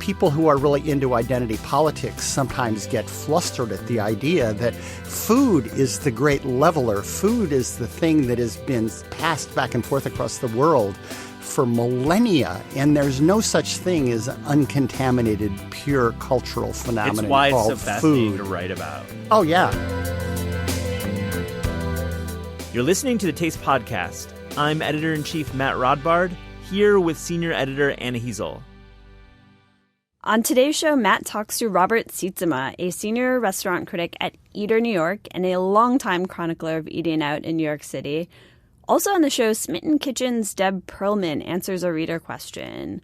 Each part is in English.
people who are really into identity politics sometimes get flustered at the idea that food is the great leveler. Food is the thing that has been passed back and forth across the world for millennia, and there's no such thing as an uncontaminated, pure cultural phenomenon. It's why called it's so fascinating food to write about. Oh, yeah. You're listening to the Taste Podcast. I'm Editor-in-Chief Matt Rodbard, here with Senior Editor Anna Hezel. On today's show, Matt talks to Robert Sietsema, a senior restaurant critic at Eater New York and a longtime chronicler of eating out in New York City. Also on the show, Smitten Kitchen's Deb Perlman answers a reader question.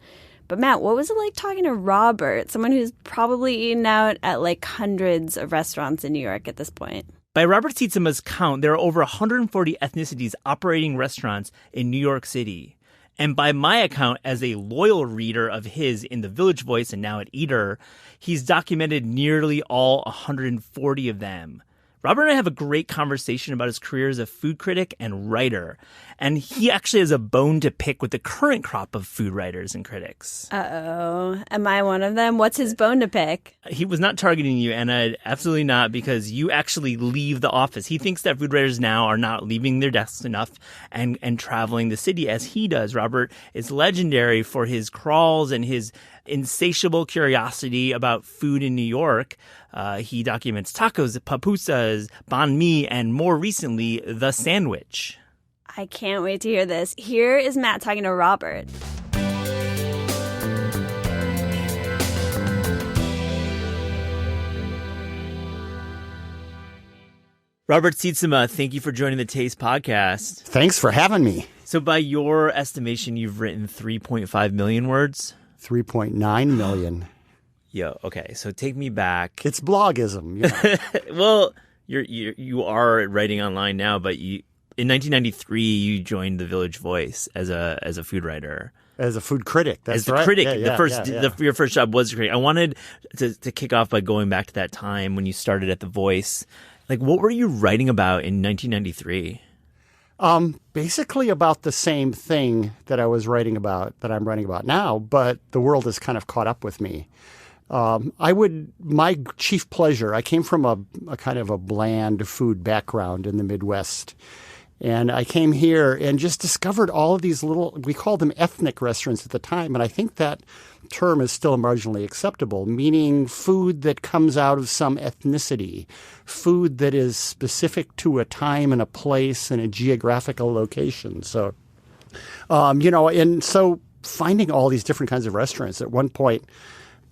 But Matt, what was it like talking to Robert, someone who's probably eaten out at like hundreds of restaurants in New York at this point? By Robert Sietsema's count, there are over 140 ethnicities operating restaurants in New York City. And by my account, as a loyal reader of his in The Village Voice and now at Eater, he's documented nearly all 140 of them. Robert and I have a great conversation about his career as a food critic and writer. And he actually has a bone to pick with the current crop of food writers and critics. Uh-oh. Am I one of them? What's his bone to pick? He was not targeting you, Anna. Absolutely not, because you actually leave the office. He thinks that food writers now are not leaving their desks enough and traveling the city as he does. Robert is legendary for his crawls and his insatiable curiosity about food in New York. He documents tacos, pupusas, banh mi, and more recently, the sandwich. I can't wait to hear this. Here is Matt talking to Robert. Robert Sietsema, thank you for joining the Taste Podcast. Thanks for having me. So by your estimation, you've written 3.5 million words? 3.9 million. Yeah, okay. So take me back. It's blogism. You know. Well, you are writing online now, but in 1993 you joined The Village Voice as a food writer. As a food critic, that's as the right. critic. Yeah, Your first job was a critic. I wanted to kick off by going back to that time when you started at The Voice. Like, what were you writing about in 1993? Basically about the same thing that I'm writing about now, but the world has kind of caught up with me. My chief pleasure, I came from a kind of a bland food background in the Midwest. And I came here and just discovered all of these little, we called them ethnic restaurants at the time. And I think that term is still marginally acceptable, meaning food that comes out of some ethnicity, food that is specific to a time and a place and a geographical location. So, and so finding all these different kinds of restaurants, at one point,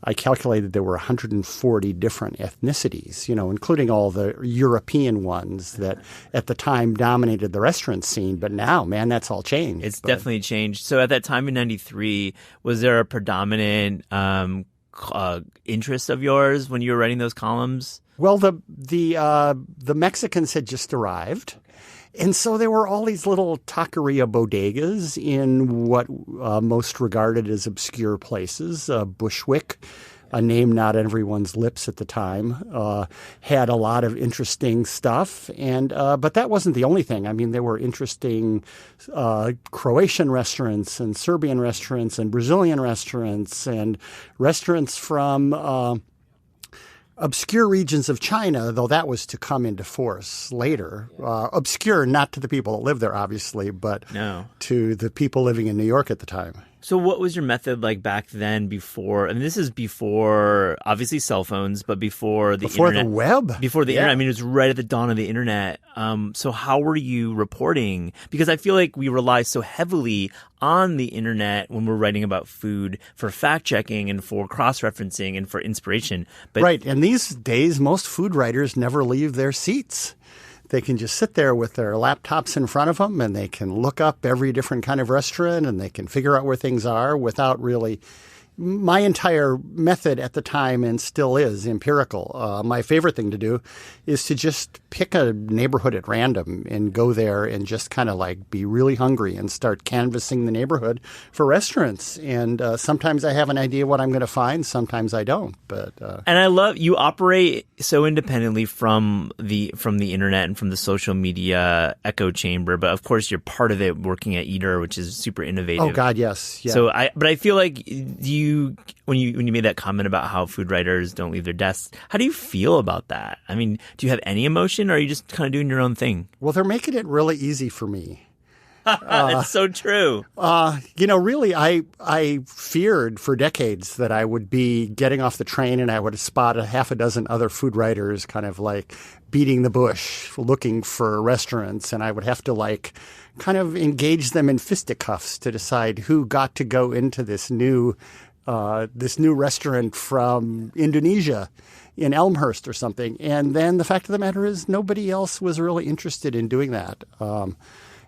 I calculated there were 140 different ethnicities, including all the European ones that at the time dominated the restaurant scene. But now, man, that's all changed. It's definitely changed. So at that time in 93, was there a predominant interest of yours when you were writing those columns? Well, the Mexicans had just arrived. And so there were all these little taqueria bodegas in what most regarded as obscure places. Bushwick, a name not on everyone's lips at the time, had a lot of interesting stuff. And but that wasn't the only thing. I mean, there were interesting Croatian restaurants and Serbian restaurants and Brazilian restaurants and restaurants from obscure regions of China, though that was to come into force later. Obscure, not to the people that live there, obviously, but to the people living in New York at the time. So what was your method like back then before, and this is before, obviously, cell phones, but before the internet. Before the web? Before the internet. I mean, it was right at the dawn of the internet. So how were you reporting? Because I feel like we rely so heavily on the internet when we're writing about food for fact-checking and for cross-referencing and for inspiration. But right. And these days, most food writers never leave their seats. They can just sit there with their laptops in front of them and they can look up every different kind of restaurant and they can figure out where things are without really my entire method at the time, and still is, empirical. My favorite thing to do is to just pick a neighborhood at random and go there and just kind of like be really hungry and start canvassing the neighborhood for restaurants. And sometimes I have an idea what I'm going to find. Sometimes I don't. But and I love you operate so independently from the internet and from the social media echo chamber. But of course, you're part of it working at Eater, which is super innovative. Oh God, yes. Yeah. So I feel like do you when you made that comment about how food writers don't leave their desks, how do you feel about that? I mean, do you have any emotion, or are you just kind of doing your own thing? Well, they're making it really easy for me. It's so true. Really, I feared for decades that I would be getting off the train and I would spot a half a dozen other food writers kind of like beating the bush, looking for restaurants, and I would have to like kind of engage them in fisticuffs to decide who got to go into this new restaurant from Indonesia in Elmhurst or something. And then the fact of the matter is nobody else was really interested in doing that.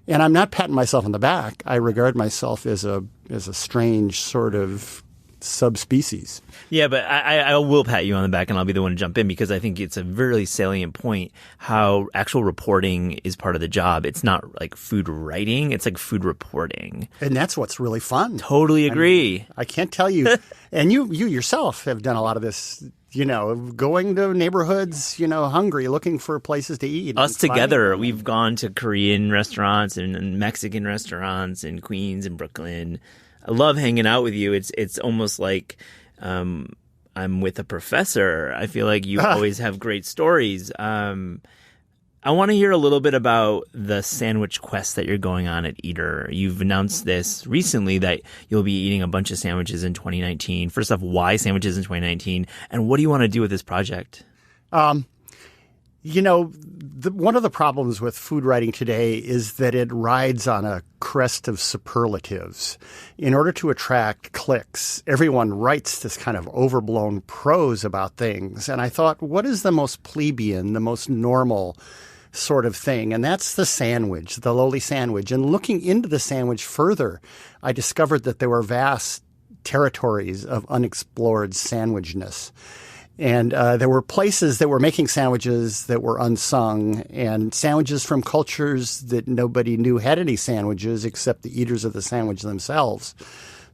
And I'm not patting myself on the back. I regard myself as a strange sort of subspecies. Yeah, but I will pat you on the back, and I'll be the one to jump in, because I think it's a really salient point how actual reporting is part of the job. It's not like food writing. It's like food reporting. And that's what's really fun. Totally agree. I can't tell you. And you yourself have done a lot of this, going to neighborhoods, hungry, looking for places to eat. Us together, we've gone to Korean restaurants and Mexican restaurants in Queens and Brooklyn. I love hanging out with you. It's almost like I'm with a professor. I feel like you always have great stories. I want to hear a little bit about the sandwich quest that you're going on at Eater. You've announced this recently that you'll be eating a bunch of sandwiches in 2019. First off, why sandwiches in 2019? And what do you want to do with this project? One of the problems with food writing today is that it rides on a crest of superlatives. In order to attract clicks, everyone writes this kind of overblown prose about things. And I thought, what is the most plebeian, the most normal sort of thing? And that's the sandwich, the lowly sandwich. And looking into the sandwich further, I discovered that there were vast territories of unexplored sandwichness. And there were places that were making sandwiches that were unsung, and sandwiches from cultures that nobody knew had any sandwiches except the eaters of the sandwich themselves.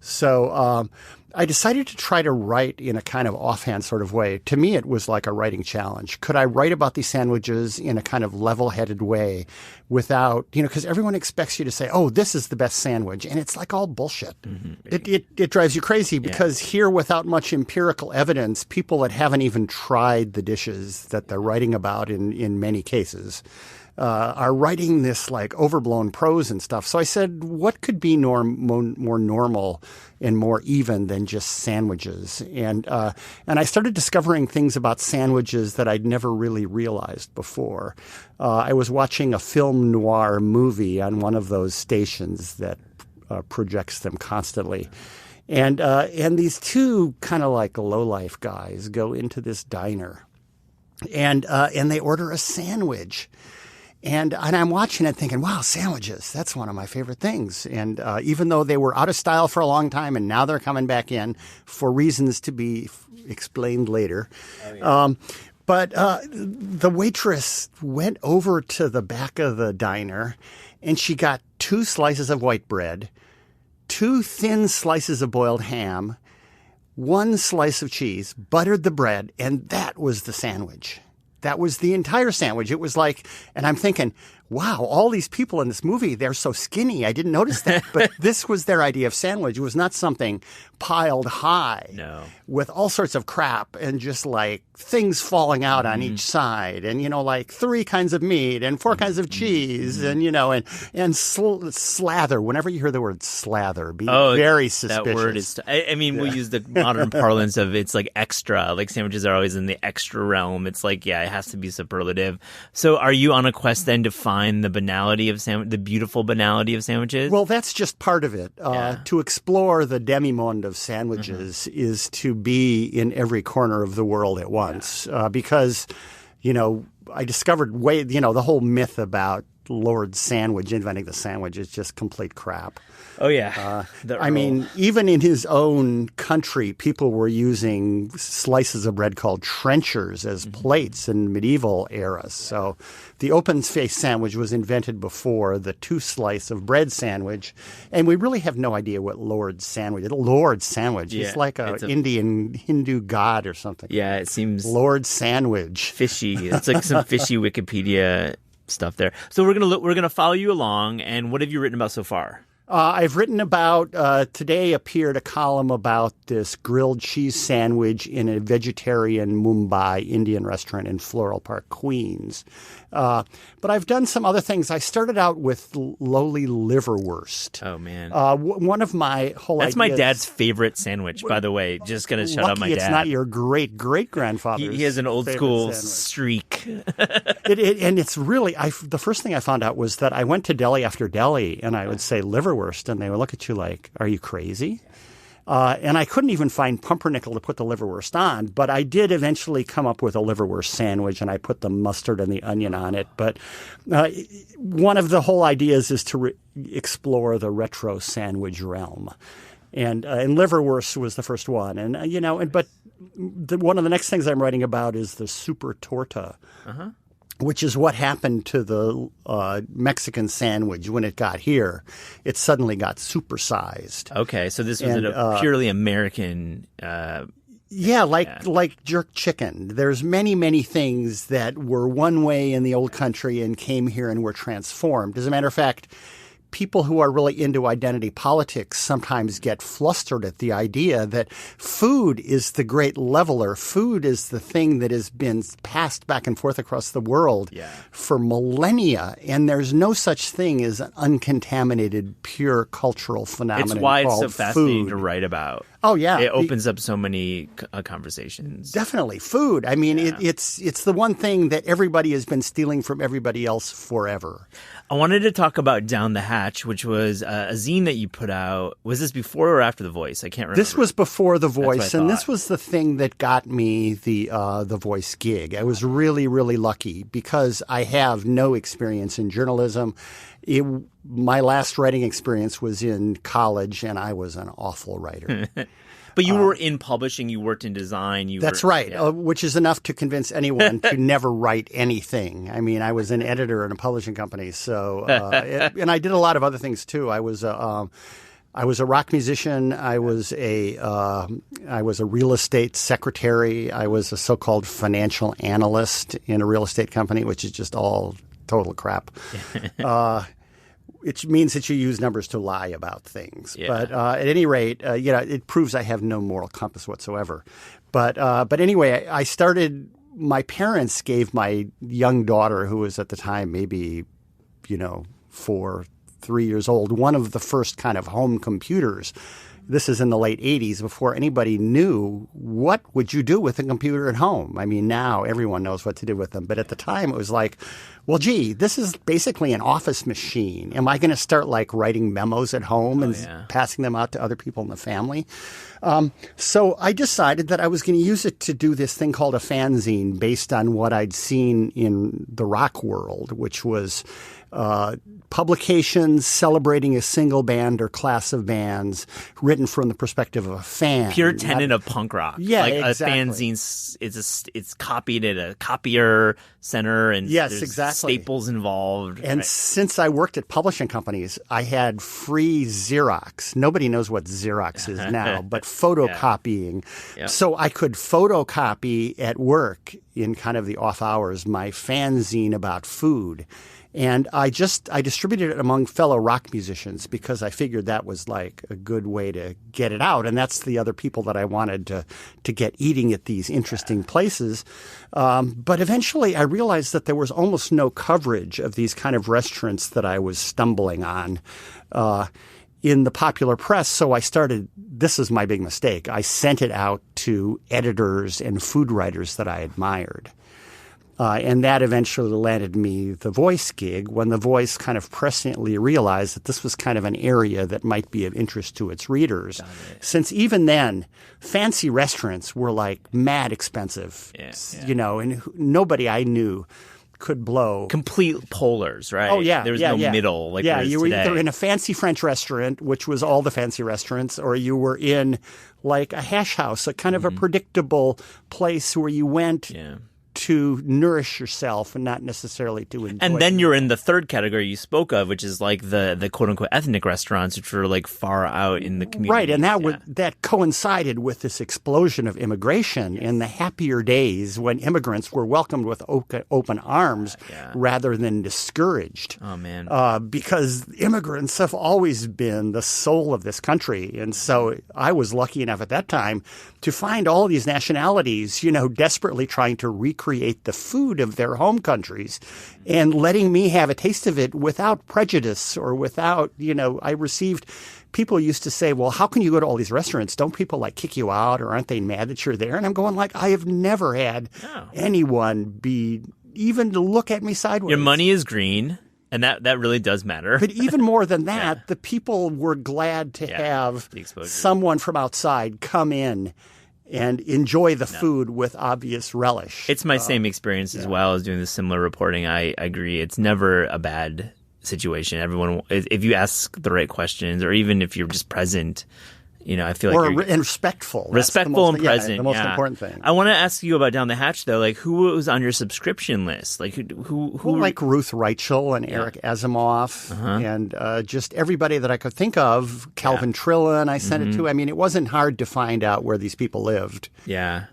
So I decided to try to write in a kind of offhand sort of way. To me, it was like a writing challenge. Could I write about these sandwiches in a kind of level-headed way without, because everyone expects you to say, oh, this is the best sandwich. And it's like all bullshit. Mm-hmm. It drives you crazy because here, without much empirical evidence, people that haven't even tried the dishes that they're writing about in many cases are writing this like overblown prose and stuff. So I said, what could be more normal and more even than just sandwiches? And I started discovering things about sandwiches that I'd never really realized before. I was watching a film noir movie on one of those stations that projects them constantly. And these two kind of like lowlife guys go into this diner and they order a sandwich. And I'm watching it thinking, wow, sandwiches, that's one of my favorite things. And even though they were out of style for a long time and now they're coming back in for reasons to be explained later. Oh, yeah. But the waitress went over to the back of the diner and she got 2 slices of white bread, 2 thin slices of boiled ham, 1 slice of cheese, buttered the bread, and that was the sandwich. That was the entire sandwich. It was like, and I'm thinking, wow, all these people in this movie, they're so skinny. I didn't notice that. But this was their idea of sandwich. It was not something piled high with all sorts of crap and just like things falling out on each side. And, like 3 kinds of meat and 4 kinds of cheese and, and slather. Whenever you hear the word slather, be very suspicious. That word is, we'll use the modern parlance of it's like extra. Like sandwiches are always in the extra realm. It's like, it has to be superlative. So are you on a quest then to find the banality of the beautiful banality of sandwiches? Well, that's just part of it. To explore the demi-monde of sandwiches is to be in every corner of the world at once. Because, I discovered the whole myth about Lord Sandwich inventing the sandwich is just complete crap. Oh, yeah. Even in his own country, people were using slices of bread called trenchers as plates in medieval eras. So the open-faced sandwich was invented before the 2-slice of bread sandwich. And we really have no idea what Lord Sandwich is. Lord Sandwich. It's like an Indian Hindu god or something. Yeah, it seems... Lord Sandwich. Fishy. It's like some fishy Wikipedia stuff there. So we're gonna follow you along. And what have you written about so far? I've written about, today appeared a column about this grilled cheese sandwich in a vegetarian Mumbai Indian restaurant in Floral Park, Queens. But I've done some other things. I started out with lowly liverwurst. Oh, man. One of my whole That's my ideas, dad's favorite sandwich, by the way. Just going to shut up my dad. It's not your great-great-grandfather's He has an old favorite school sandwich. streak. And it's really, the first thing I found out was that I went to deli after deli and I would say liverwurst and they would look at you like, are you crazy? And I couldn't even find pumpernickel to put the liverwurst on, but I did eventually come up with a liverwurst sandwich and I put the mustard and the onion on it. But one of the whole ideas is to explore the retro sandwich realm. And liverwurst was the first one. And, one of the next things I'm writing about is the super torta. Uh-huh. Which is what happened to the Mexican sandwich when it got here. It suddenly got supersized. Okay, so this was a purely American. Like jerk chicken. There's many, many things that were one way in the old country and came here and were transformed. As a matter of fact, people who are really into identity politics sometimes get flustered at the idea that food is the great leveler. Food is the thing that has been passed back and forth across the world for millennia. And there's no such thing as an uncontaminated, pure cultural phenomenon. It's why it's called so fascinating food. to write about. Oh, yeah. It opens up so many conversations. Definitely. Food. I mean, it's the one thing that everybody has been stealing from everybody else forever. I wanted to talk about Down the Hatch, which was a zine that you put out. Was this before or after The Voice? I can't remember. This was before The Voice, That's what I and thought. this was the thing that got me the Voice gig. I was really, really lucky because I have no experience in journalism. My last writing experience was in college, and I was an awful writer. But you were in publishing, you worked in design. That's right, which is enough to convince anyone to never write anything. I mean, I was an editor in a publishing company, so and I did a lot of other things too. I was a rock musician. I was a real estate secretary. I was a so-called financial analyst in a real estate company, which is just all total crap. It means that you use numbers to lie about things. Yeah. But at any rate, it proves I have no moral compass whatsoever. But anyway, I started. My parents gave my young daughter, who was at the time maybe, 3 years old, one of the first kind of home computers. This is in the late 80s, before anybody knew what would you do with a computer at home. I mean, now everyone knows what to do with them. But at the time, it was like, well, gee, this is basically an office machine. Am I going to start like writing memos at home and passing them out to other people in the family? So I decided that I was going to use it to do this thing called a fanzine based on what I'd seen in the rock world, which was publications celebrating a single band or class of bands written from the perspective of a fan. Pure tenet of punk rock. Yeah, like exactly. A fanzine, it's copied at a copier center, and there's staples involved. And since I worked at publishing companies, I had free Xerox. Nobody knows what Xerox is now, but photocopying. Yep. So I could photocopy at work in kind of the off hours my fanzine about food. And I distributed it among fellow rock musicians because I figured that was like a good way to get it out. And that's the other people that I wanted to get eating at these interesting places. But eventually I realized that there was almost no coverage of these kind of restaurants that I was stumbling on in the popular press. So I started, this is my big mistake, I sent it out to editors and food writers that I admired. And that eventually landed me the Voice gig when the Voice kind of presciently realized that this was kind of an area that might be of interest to its readers. Since even then, fancy restaurants were like mad expensive, and nobody I knew could blow. Complete polars, right? Oh, yeah. There was no middle like there is you were today. either in a fancy French restaurant, which was all the fancy restaurants, or you were in like a hash house, a kind of a predictable place where you went to nourish yourself and not necessarily to enjoy. And then you're in the third category you spoke of, which is like the quote unquote ethnic restaurants, which are like far out in the community. Right, and that coincided with this explosion of immigration in the happier days when immigrants were welcomed with open arms rather than discouraged. Oh man, because immigrants have always been the soul of this country, and so I was lucky enough at that time to find all these nationalities, desperately trying to recreate the food of their home countries and letting me have a taste of it without prejudice or without, I received people used to say, well, how can you go to all these restaurants? Don't people kick you out or aren't they mad that you're there? And I'm going I have never had anyone be even to look at me sideways. Your money is green. And that really does matter. But even more than that, the people were glad to have someone from outside come in and enjoy the food with obvious relish. It's my same experience as well as doing this similar reporting. I agree. It's never a bad situation. Everyone, if you ask the right questions, or even if you're just present, I feel like and respectful. Respectful and present. The most important thing. I want to ask you about Down the Hatch, though. Who was on your subscription list? Who? Like Ruth Reichel and Eric Asimov and just everybody that I could think of. Calvin Trillin, I sent it to. I mean, it wasn't hard to find out where these people lived. Yeah.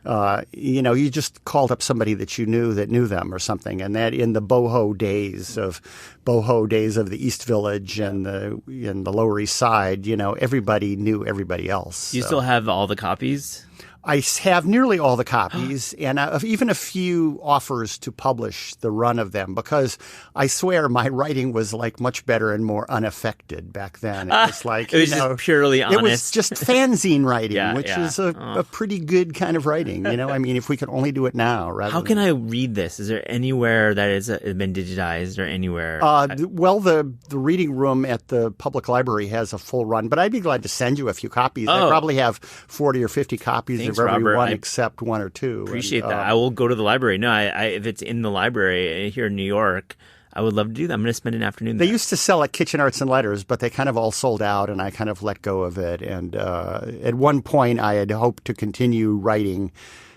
You just called up somebody that you knew that knew them or something. And that in the boho days of the East Village and the Lower East Side, everybody knew everybody else. Do you still have all the copies? I have nearly all the copies and even a few offers to publish the run of them because I swear my writing was much better and more unaffected back then. It was it was just purely honest. It was just fanzine writing, which is a pretty good kind of writing. I mean, if we could only do it now. How can I read this? Is there anywhere that has been digitized or anywhere? Well, the reading room at the public library has a full run, but I'd be glad to send you a few copies. I probably have 40 or 50 copies of every Robert, one except one or two. Appreciate that. I will go to the library. No, if it's in the library here in New York, I would love to do that. I'm going to spend an afternoon there. They used to sell at Kitchen Arts and Letters, but they kind of all sold out, and I kind of let go of it. And at one point, I had hoped to continue writing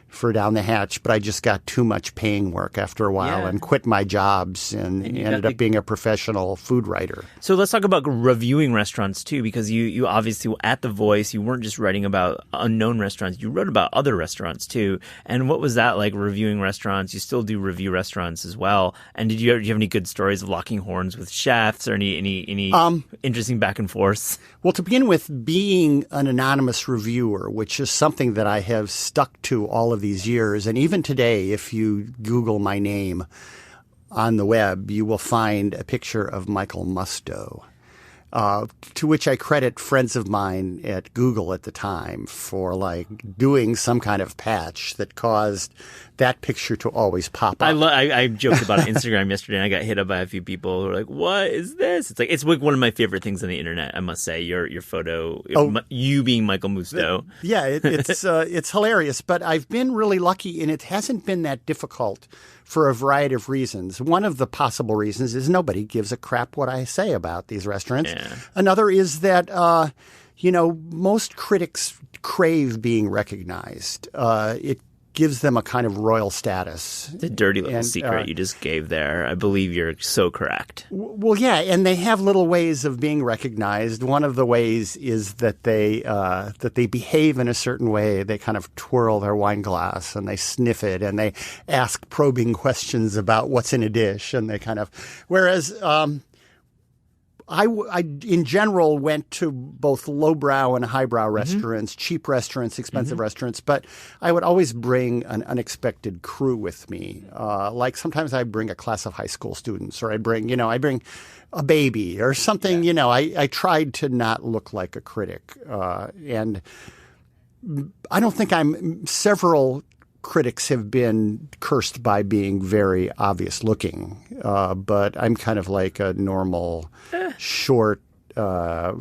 for Down the Hatch, but I just got too much paying work after a while and quit my jobs and ended up being a professional food writer. So let's talk about reviewing restaurants too, because you obviously at The Voice, you weren't just writing about unknown restaurants, you wrote about other restaurants too. And what was that like, reviewing restaurants? You still do review restaurants as well. And do you have any good stories of locking horns with chefs or any interesting back and forths? Well, to begin with, being an anonymous reviewer, which is something that I have stuck to all of these years. And even today, if you Google my name on the web, you will find a picture of Michael Musto, to which I credit friends of mine at Google at the time for doing some kind of patch that caused that picture to always pop up. I joked about Instagram yesterday, and I got hit up by a few people who were like, "What is this?" It's one of my favorite things on the internet. I must say, your photo, you being Michael Musto. Yeah, it's hilarious. But I've been really lucky, and it hasn't been that difficult for a variety of reasons. One of the possible reasons is nobody gives a crap what I say about these restaurants. Yeah. Another is that most critics crave being recognized. It gives them a kind of royal status. The dirty little secret you just gave there. I believe you're so correct. Well, yeah, and they have little ways of being recognized. One of the ways is that they behave in a certain way. They kind of twirl their wine glass and they sniff it and they ask probing questions about what's in a dish, and they kind of whereas. I in general went to both lowbrow and highbrow restaurants, cheap restaurants, expensive restaurants, but I would always bring an unexpected crew with me. Like sometimes I bring a class of high school students, or I bring a baby or something. Yeah. I tried to not look like a critic, and I don't think several critics have been cursed by being very obvious looking, but I'm kind of like a normal, short,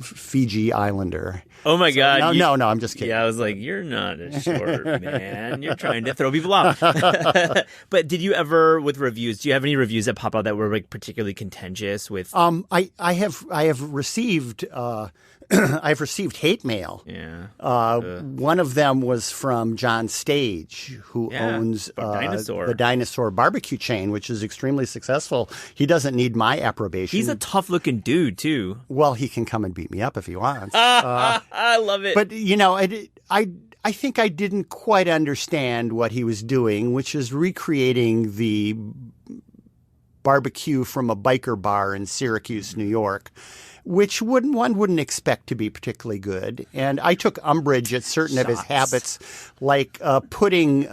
Fiji Islander. Oh my God! No, I'm just kidding. Yeah, I was like, you're not a short man. You're trying to throw people off. But did you ever, with reviews, do you have any reviews that pop out that were like particularly contentious with? I have received I've received hate mail. Yeah. One of them was from John Stage, who owns the Dinosaur barbecue chain, which is extremely successful. He doesn't need my approbation. He's a tough-looking dude too. Well, he can come and beat me up if he wants. I love it. But I think I didn't quite understand what he was doing, which is recreating the barbecue from a biker bar in Syracuse, New York, which one wouldn't expect to be particularly good. And I took umbrage at certain of his habits, like putting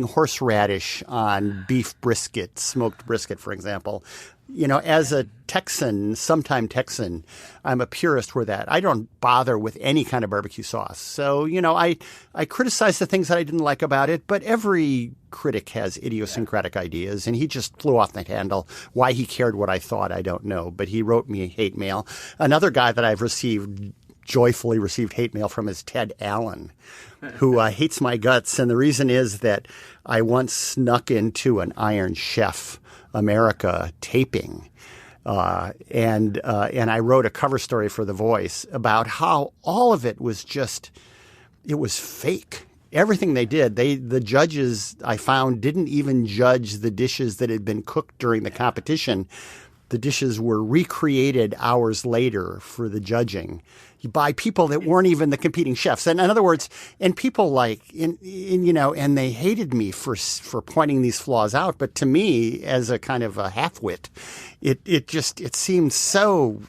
horseradish on beef brisket, smoked brisket, for example. You know, as a Texan, sometime Texan, I'm a purist with that. I don't bother with any kind of barbecue sauce. So, you know, I criticize the things that I didn't like about it, but every critic has idiosyncratic ideas, and he just flew off the handle. Why he cared what I thought, I don't know, but he wrote me hate mail. Another guy that I've joyfully received hate mail from is Ted Allen, who hates my guts. And the reason is that I once snuck into an Iron Chef America taping, and I wrote a cover story for The Voice about how all of it was it was fake. Everything they did, the judges, I found, didn't even judge the dishes that had been cooked during the competition. The dishes were recreated hours later for the judging by people that weren't even the competing chefs. And in other words, and people and they hated me for pointing these flaws out. But to me, as a kind of a half-wit, it seemed so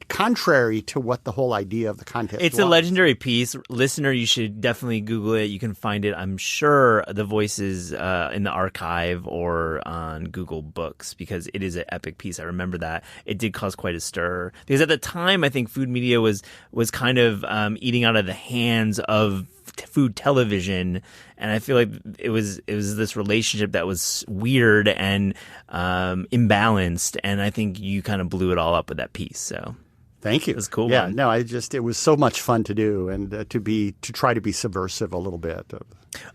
contrary to what the whole idea of the contest was. It's a legendary piece. Listener, you should definitely Google it. You can find it, I'm sure, The Voice is in the archive or on Google Books, because it is an epic piece. I remember that. It did cause quite a stir. Because at the time, I think food media was kind of eating out of the hands of food television, and I feel like it was this relationship that was weird and imbalanced, and I think you kind of blew it all up with that piece. So thank you. It was cool. Yeah, man. no, it was so much fun to do, and to try to be subversive a little bit.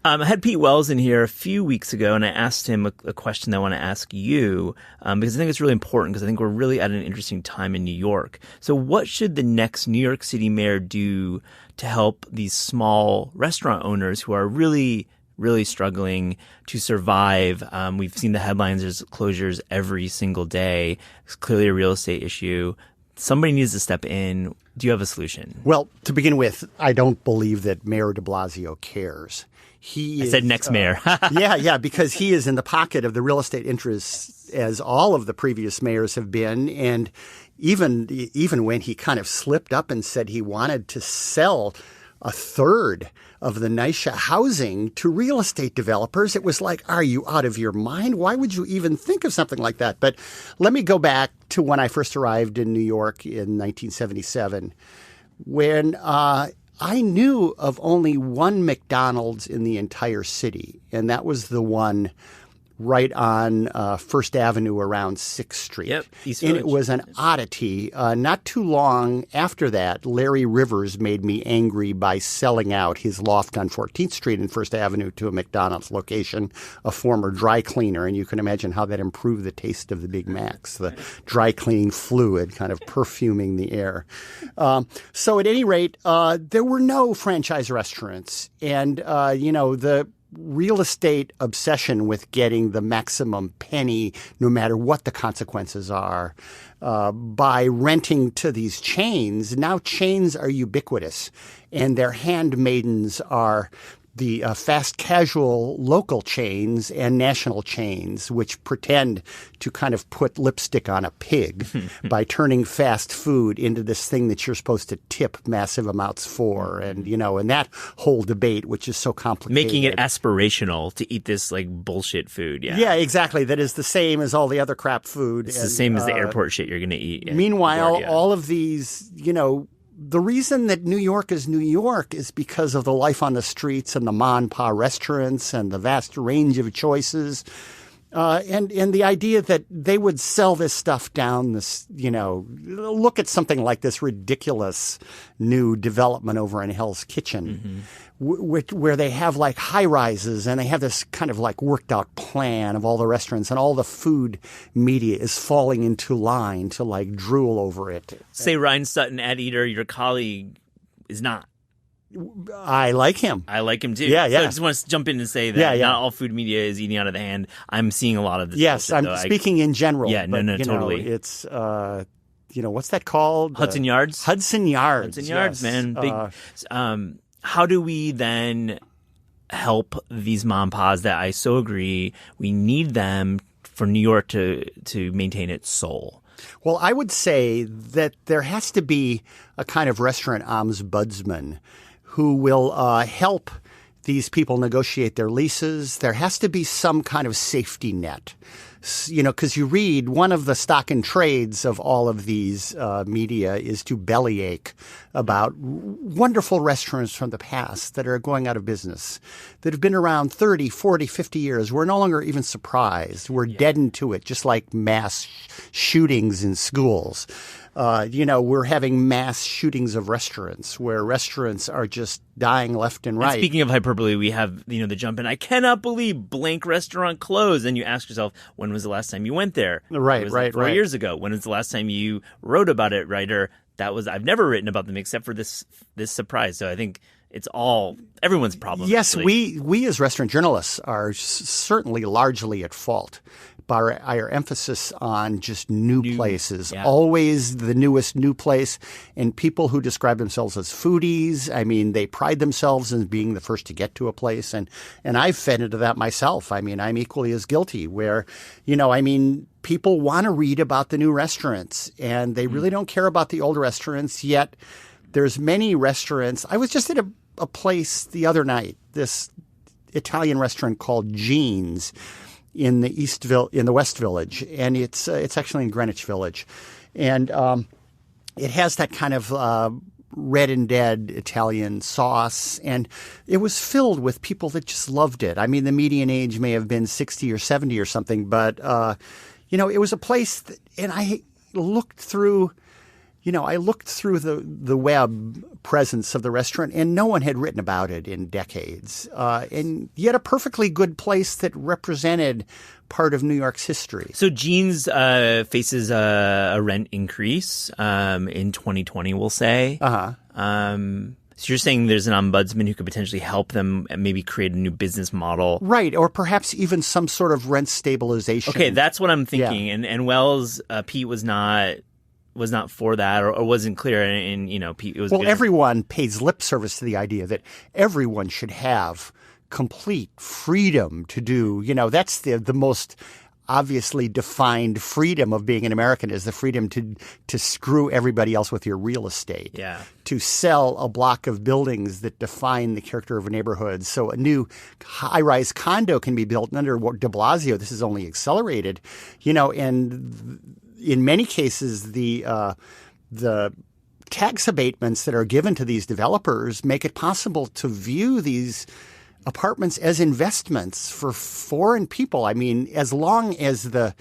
I had Pete Wells in here a few weeks ago, and I asked him a question that I want to ask you, because I think it's really important, because I think we're really at an interesting time in New York. So what should the next New York City mayor do to help these small restaurant owners who are really, really struggling to survive? We've seen the headlines. There's closures every single day. It's clearly a real estate issue. Somebody needs to step in. Do you have a solution? Well, to begin with, I don't believe that Mayor de Blasio cares. I said next mayor. Yeah, because he is in the pocket of the real estate interests, as all of the previous mayors have been. And even when he kind of slipped up and said he wanted to sell a third of the NYCHA housing to real estate developers, it was like, are you out of your mind? Why would you even think of something like that? But let me go back to when I first arrived in New York in 1977, when I knew of only one McDonald's in the entire city, and that was the one right on First Avenue around 6th Street. Yep, East and Village. It was an oddity. Not too long after that, Larry Rivers made me angry by selling out his loft on 14th Street and First Avenue to a McDonald's location, a former dry cleaner. And you can imagine how that improved the taste of the Big Macs, the dry cleaning fluid kind of perfuming the air. So at any rate, there were no franchise restaurants. And, the real estate obsession with getting the maximum penny, no matter what the consequences are, by renting to these chains. Now chains are ubiquitous, and their handmaidens are the fast casual local chains and national chains, which pretend to kind of put lipstick on a pig by turning fast food into this thing that you're supposed to tip massive amounts for. And, and that whole debate, which is so complicated. Making it aspirational to eat this like bullshit food. Yeah. Yeah, exactly. That is the same as all the other crap food. It's the same as the airport shit you're going to eat. Meanwhile, all of these, the reason that New York is because of the life on the streets and the ma and pa restaurants and the vast range of choices. And the idea that they would sell this stuff down this, look at something like this ridiculous new development over in Hell's Kitchen, where they have like high rises and they have this kind of like worked out plan of all the restaurants, and all the food media is falling into line to like drool over it. Say Ryan Sutton at Eater, your colleague, is not. I like him. I like him too. Yeah. So I just want to jump in and say that Yeah. not all food media is eating out of the hand. I'm seeing a lot of this. Yes, bullshit, I'm speaking in general. Yeah, but, totally. It's, what's that called? Hudson Yards? Hudson Yards. Hudson Yards, yes. man. Big. How do we then help these mom and pops that I so agree we need them for New York to maintain its soul? Well, I would say that there has to be a kind of restaurant ombudsman who will help these people negotiate their leases. There has to be some kind of safety net. Because you read one of the stock and trades of all of these media is to bellyache about wonderful restaurants from the past that are going out of business, that have been around 30, 40, 50 years. We're no longer even surprised. We're deadened to it, just like mass shootings in schools. We're having mass shootings of restaurants where restaurants are just dying left and right. And speaking of hyperbole, we have, the jump in. I cannot believe blank restaurant closed. And you ask yourself, when was the last time you went there? Right, it was right, 4 years ago. When was the last time you wrote about it, writer? I've never written about them except for this surprise. So I think it's all everyone's problem. Yes, actually. we as restaurant journalists are certainly largely at fault by our emphasis on just new places, always the newest new place, and people who describe themselves as foodies. I mean, they pride themselves in being the first to get to a place, and I've fed into that myself. I mean, I'm equally as guilty where, people want to read about the new restaurants, and they really don't care about the old restaurants, yet there's many restaurants. I was just at a place the other night, this Italian restaurant called Jean's in the West Village, and it's actually in Greenwich Village, and it has that kind of red and dead Italian sauce, and it was filled with people that just loved it. I mean, the median age may have been 60 or 70 or something, but it was a place and I looked through. I looked through the web presence of the restaurant, and no one had written about it in decades. And yet a perfectly good place that represented part of New York's history. So Jean's faces a rent increase in 2020, we'll say. Uh-huh. So you're saying there's an ombudsman who could potentially help them and maybe create a new business model. Right, or perhaps even some sort of rent stabilization. Okay, that's what I'm thinking. Yeah. And Wells, Pete was not for that or wasn't clear, and Pete was well, everyone pays lip service to the idea that everyone should have complete freedom to do, that's the most obviously defined freedom of being an American, is the freedom to screw everybody else with your real estate. Yeah. To sell a block of buildings that define the character of a neighborhood. So a new high-rise condo can be built under de Blasio. This is only accelerated, and in many cases, the tax abatements that are given to these developers make it possible to view these apartments as investments for foreign people. I mean, as long as the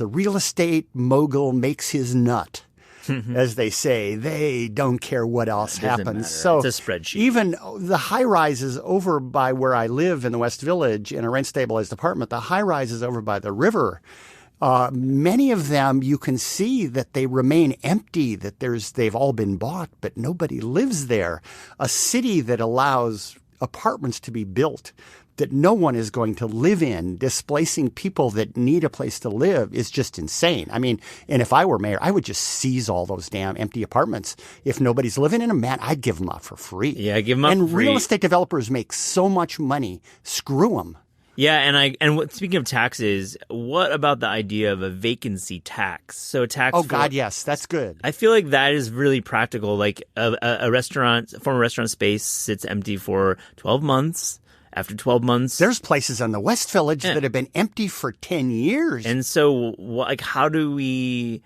real estate mogul makes his nut, as they say, they don't care what else happens. So it's a spreadsheet. Even the high rises over by where I live in the West Village in a rent stabilized apartment, the high rises over by the river. Many of them, you can see that they remain empty, that they've all been bought, but nobody lives there. A city that allows apartments to be built that no one is going to live in, displacing people that need a place to live, is just insane. I mean, and if I were mayor, I would just seize all those damn empty apartments. If nobody's living in them, man, I'd give them up for free. Yeah, give them up for free. And real estate developers make so much money. Screw them. Yeah, speaking of taxes, what about the idea of a vacancy tax? So God, yes, that's good. I feel like that is really practical. Like a former restaurant space sits empty for 12 months. After 12 months, there's places in the West Village that have been empty for 10 years. And so, how do we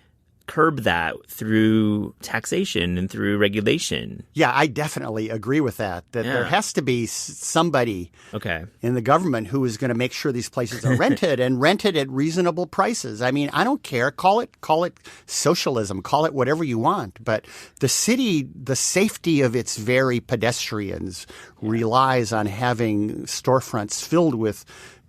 curb that through taxation and through regulation. Yeah, I definitely agree with that. There has to be somebody in the government who is going to make sure these places are rented and rented at reasonable prices. I mean, I don't care. Call it socialism. Call it whatever you want. But the city, the safety of its very pedestrians relies on having storefronts filled with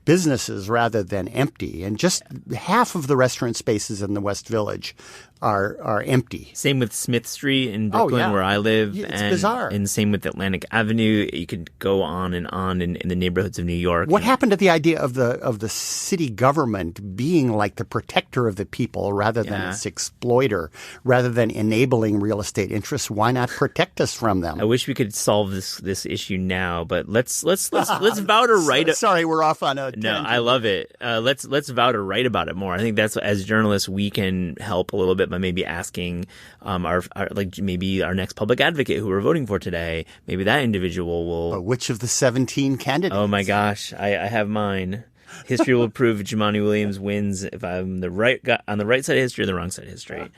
businesses rather than empty. And just half of the restaurant spaces in the West Village are empty. Same with Smith Street in Brooklyn, where I live. It's bizarre. And same with Atlantic Avenue. You could go on in the neighborhoods of New York. What happened to the idea of the city government being like the protector of the people rather than its exploiter, rather than enabling real estate interests? Why not protect us from them? I wish we could solve this issue now, but let's vow to write. Sorry, we're off on a tangent. No, I love it. Let's vow to write about it more. I think that's, as journalists, we can help a little bit by maybe asking maybe our next public advocate who we're voting for today. Maybe that individual will. But which of the 17 candidates? Oh my gosh, I have mine. History will prove Jumaane Williams wins if I'm on the right side of history or the wrong side of history.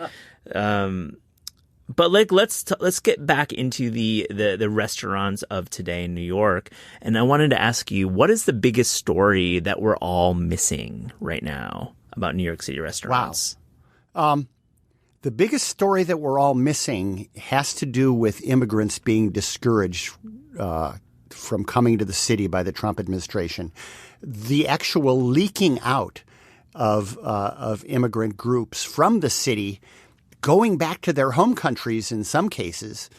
But let's get back into the restaurants of today in New York. And I wanted to ask you, what is the biggest story that we're all missing right now about New York City restaurants? Wow. The biggest story that we're all missing has to do with immigrants being discouraged from coming to the city by the Trump administration. The actual leaking out of immigrant groups from the city going back to their home countries in some cases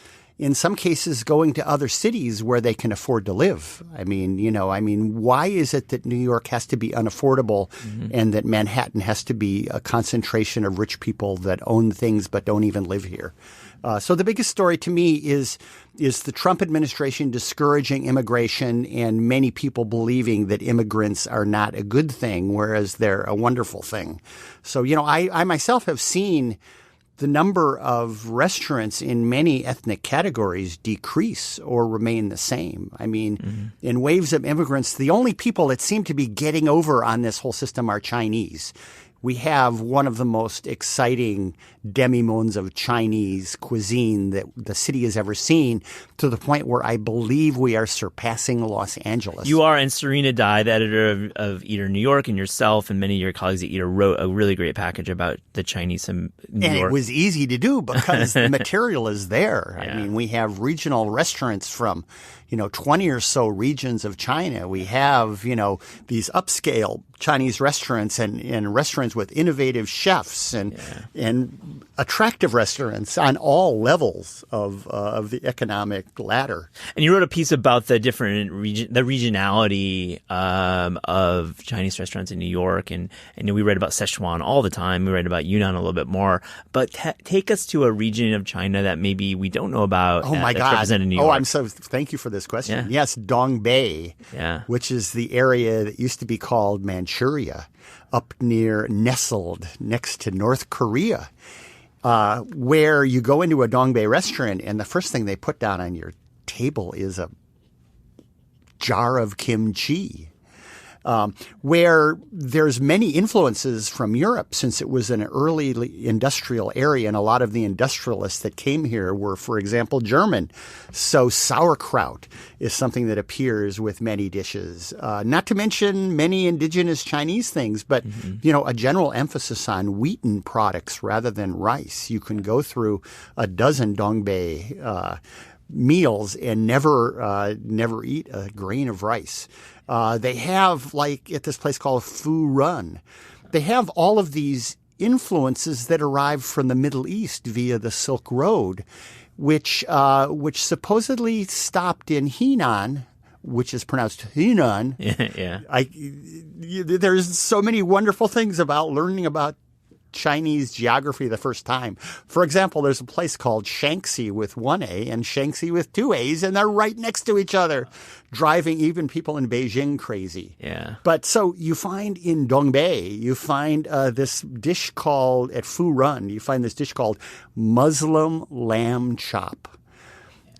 going to other cities where they can afford to live. I mean, why is it that New York has to be unaffordable and that Manhattan has to be a concentration of rich people that own things but don't even live here? So the biggest story to me is the Trump administration discouraging immigration and many people believing that immigrants are not a good thing, whereas they're a wonderful thing. So, I myself have seen the number of restaurants in many ethnic categories decrease or remain the same. I mean, in waves of immigrants, the only people that seem to be getting over on this whole system are Chinese. We have one of the most exciting demi-mondes of Chinese cuisine that the city has ever seen, to the point where I believe we are surpassing Los Angeles. You are, and Serena Dye, the editor of Eater New York, and yourself and many of your colleagues at Eater wrote a really great package about the Chinese in New York. And it was easy to do because the material is there. I mean, we have regional restaurants from 20 or so regions of China. We have, these upscale Chinese restaurants and restaurants with innovative chefs and attractive restaurants on all levels of the economic ladder. And you wrote a piece about the different regionality of Chinese restaurants in New York, and we read about Szechuan all the time. We read about Yunnan a little bit more, but take us to a region of China that maybe we don't know about. Oh my God! Represented in New York. Thank you for this question. Yes, Dongbei, which is the area that used to be called Manchuria, nestled next to North Korea, where you go into a Dongbei restaurant and the first thing they put down on your table is a jar of kimchi, where there's many influences from Europe, since it was an early industrial area, and a lot of the industrialists that came here were, for example, German. So sauerkraut is something that appears with many dishes, not to mention many indigenous Chinese things, but, a general emphasis on wheaten products rather than rice. You can go through a dozen Dongbei meals and never eat a grain of rice. They have, like at this place called Fu Run, they have all of these influences that arrived from the Middle East via the Silk Road, which supposedly stopped in Henan, which is pronounced Henan. There's so many wonderful things about learning about Chinese geography the first time. For example, there's a place called Shanxi with one A and Shanxi with two A's, and they're right next to each other, driving even people in Beijing crazy. Yeah. But so you find in Dongbei, you find this dish called, at Fu Run, you find this dish called Muslim lamb chop.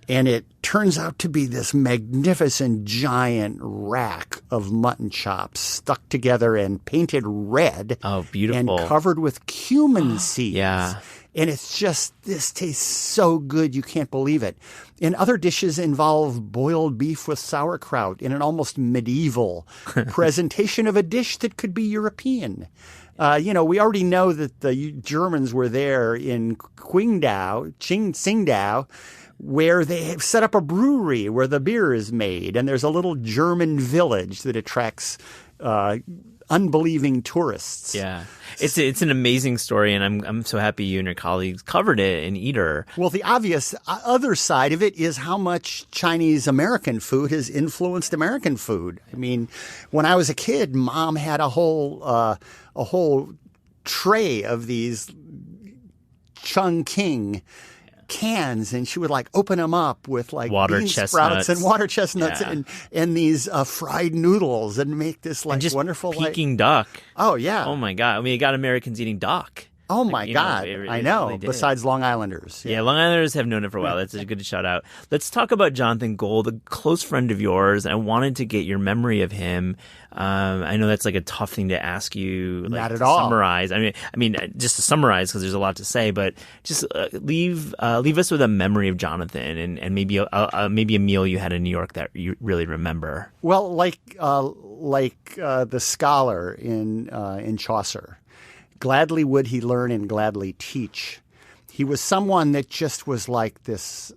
And it turns out to be this magnificent giant rack of mutton chops stuck together and painted red. Oh, beautiful. And covered with cumin seeds. Yeah. And it's just, this tastes so good, you can't believe it. And other dishes involve boiled beef with sauerkraut in an almost medieval presentation of a dish that could be European. We already know that the Germans were there in Qingdao, where they have set up a brewery where the beer is made. And there's a little German village that attracts unbelieving tourists. Yeah. It's an amazing story, and I'm so happy you and your colleagues covered it in Eater. Well, the obvious other side of it is how much Chinese American food has influenced American food. I mean, when I was a kid, Mom had a whole tray of these Chungking cans, and she would open them up with water bean chestnuts. sprouts and water chestnuts Yeah. and these fried noodles, and make this And just wonderful Peking duck. Oh yeah. Oh my God. I mean, it got Americans eating duck. Oh my God. I know. Really did. Besides Long Islanders. Yeah, Long Islanders have known it for a while. That's a good shout out. Let's talk about Jonathan Gold, a close friend of yours. I wanted to get your memory of him. I know that's a tough thing to ask you. Not at to all. Summarize. I mean, just to summarize, because there's a lot to say, but just leave us with a memory of Jonathan and maybe a meal you had in New York that you really remember. Well, the scholar in Chaucer. Gladly would he learn and gladly teach. He was someone that just was like this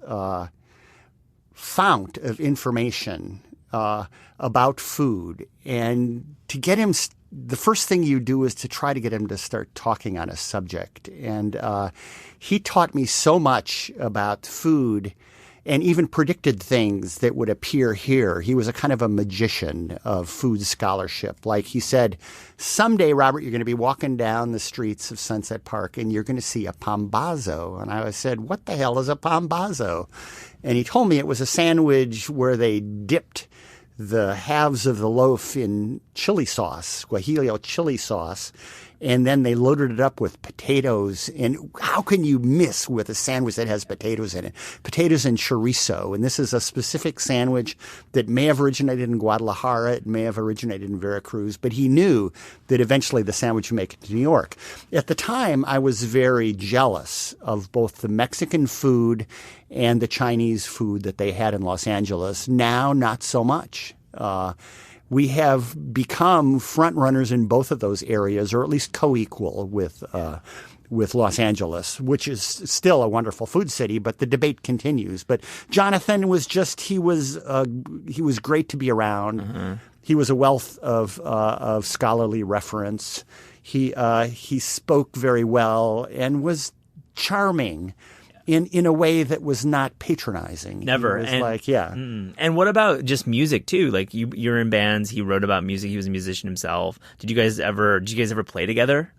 fount of information about food. And to get him, the first thing you do is to try to get him to start talking on a subject. And he taught me so much about food and even predicted things that would appear here. He was a kind of a magician of food scholarship. Like he said, someday, Robert, you're going to be walking down the streets of Sunset Park and you're going to see a pambazo. And I said, what the hell is a pambazo? And he told me it was a sandwich where they dipped the halves of the loaf in chili sauce, guajillo chili sauce, and then they loaded it up with potatoes. And how can you miss with a sandwich that has potatoes in it? Potatoes and chorizo. And this is a specific sandwich that may have originated in Guadalajara. It may have originated in Veracruz. But he knew that eventually the sandwich would make it to New York. At the time, I was very jealous of both the Mexican food and the Chinese food that they had in Los Angeles. Now, not so much. We have become front runners in both of those areas, or at least co-equal with Los Angeles, which is still a wonderful food city. But the debate continues. But Jonathan was he was great to be around. Mm-hmm. He was a wealth of scholarly reference. He spoke very well and was charming. In a way that was not patronizing. Never. He was And what about just music too? You're in bands. He wrote about music. He was a musician himself. Did you guys ever play together?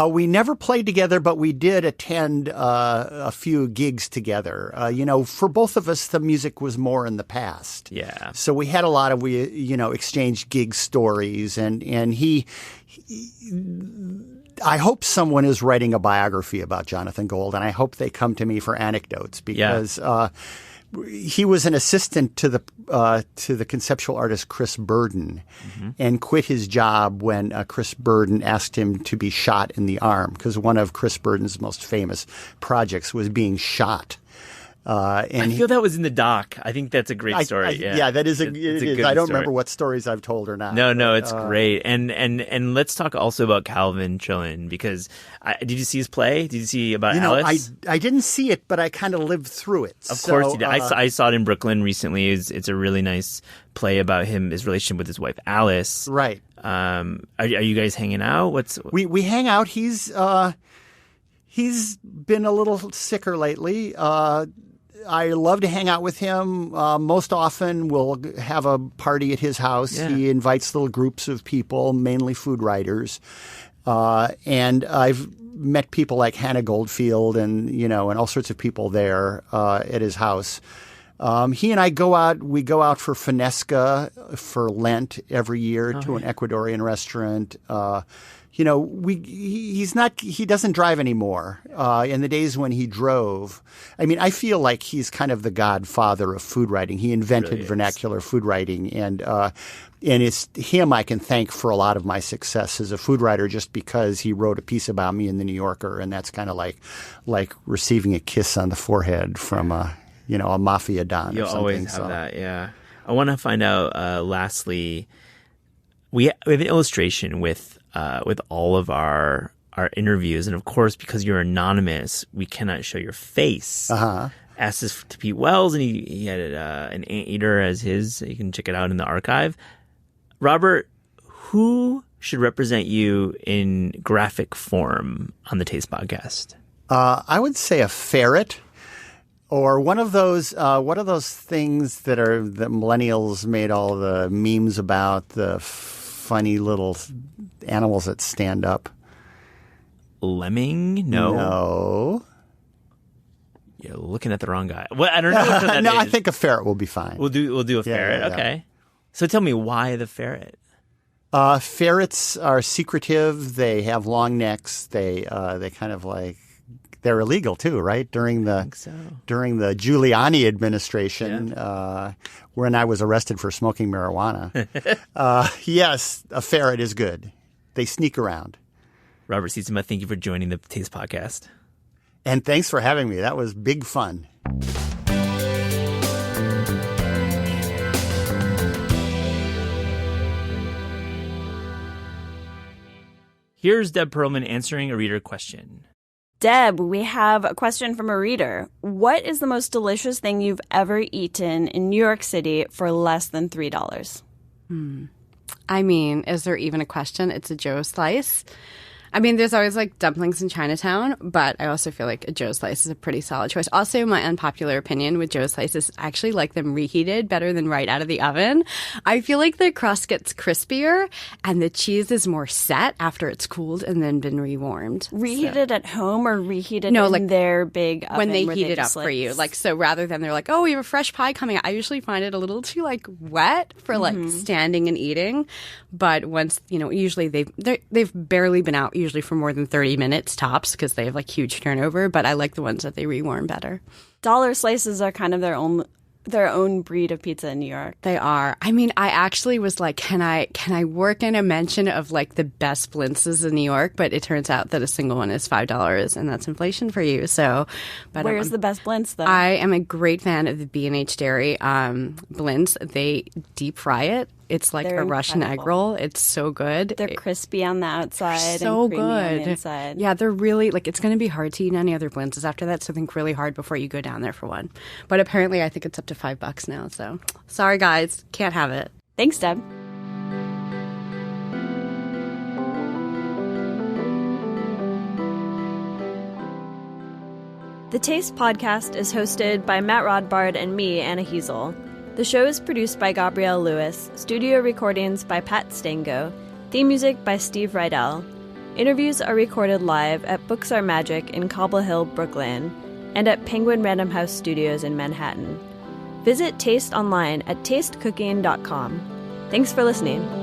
We never played together, but we did attend a few gigs together. For both of us, the music was more in the past. Yeah. So we had a lot of exchanged gig stories, and he I hope someone is writing a biography about Jonathan Gold, and I hope they come to me for anecdotes because he was an assistant to the conceptual artist Chris Burden, mm-hmm. and quit his job when Chris Burden asked him to be shot in the arm, because one of Chris Burden's most famous projects was being shot. And I feel that was in the doc. I think that's a great story. That is it is. I don't remember what stories I've told or not. No, it's great. And let's talk also about Calvin Chillen, because did you see his play? Did you see about Alice? I didn't see it, but I kind of lived through it. Of course you did. I saw it in Brooklyn recently. It's a really nice play about his relationship with his wife Alice. Right. Are you guys hanging out? We hang out. He's been a little sicker lately. I love to hang out with him. Most often we'll have a party at his house. Yeah. He invites little groups of people, mainly food writers. And I've met people like Hannah Goldfield and all sorts of people there at his house. He and I go out. We go out for Finesca for Lent every year to an Ecuadorian restaurant. He doesn't drive anymore. In the days when he drove, I mean, I feel like he's kind of the godfather of food writing. He invented vernacular food writing, and it's him I can thank for a lot of my success as a food writer, just because he wrote a piece about me in the New Yorker, and that's kind of like receiving a kiss on the forehead from a mafia don. You'll or something. always have that, yeah. I want to find out. Lastly, we have an illustration with all of our interviews, and of course, because you're anonymous, we cannot show your face. Asked this to Pete Wells, and he had an anteater as his. You can check it out in the archive. Robert, who should represent you in graphic form on the Taste Podcast? I would say a ferret, or one of those things that millennials made all the memes about, the funny little animals that stand up. Lemming? No. You're looking at the wrong guy. Well, I don't know what that No, is. I think a ferret will be fine. We'll do a ferret. Yeah. Okay. So tell me, why the ferret? Ferrets are secretive. They have long necks. They kind of like, they're illegal too, right? During the Giuliani administration, when I was arrested for smoking marijuana. Yes, a ferret is good. They sneak around. Robert Sietsema, thank you for joining the Taste Podcast. And thanks for having me. That was big fun. Here's Deb Perlman answering a reader question. Deb, we have a question from a reader. What is the most delicious thing you've ever eaten in New York City for less than $3? I mean, is there even a question? It's a Joe Slice. I mean, there's always like dumplings in Chinatown, but I also feel like a Joe Slice is a pretty solid choice. Also, my unpopular opinion with Joe Slice is actually like them reheated better than right out of the oven. I feel like the crust gets crispier and the cheese is more set after it's cooled and then been rewarmed. Reheated at home or reheated in their big oven? When they heat it up for you. Like, so rather than they're like, oh, we have a fresh pie coming out, I usually find it a little too like wet for like standing and eating. But once, usually they've barely been out usually for more than 30 minutes tops because they have like huge turnover, but I like the ones that they rewarm better. Dollar slices are kind of their own breed of pizza in New York. They are. I mean, I actually was like, can I work in a mention of like the best blintzes in New York? But it turns out that a single one is $5, and that's inflation for you. So, but where's the best blintz though? I am a great fan of the B&H Dairy blintz. They deep fry it. It's like a Russian egg roll. It's so good. They're crispy on the outside so and creamy good. on the inside. Yeah, they're really, like, it's going to be hard to eat any other blintzes after that, so think really hard before you go down there for one. But apparently I think it's up to $5 now, so sorry guys, can't have it. Thanks, Deb. The Taste Podcast is hosted by Matt Rodbard and me, Anna Heasel. The show is produced by Gabrielle Lewis, studio recordings by Pat Stango, theme music by Steve Rydell. Interviews are recorded live at Books Are Magic in Cobble Hill, Brooklyn, and at Penguin Random House Studios in Manhattan. Visit Taste online at tastecooking.com. Thanks for listening.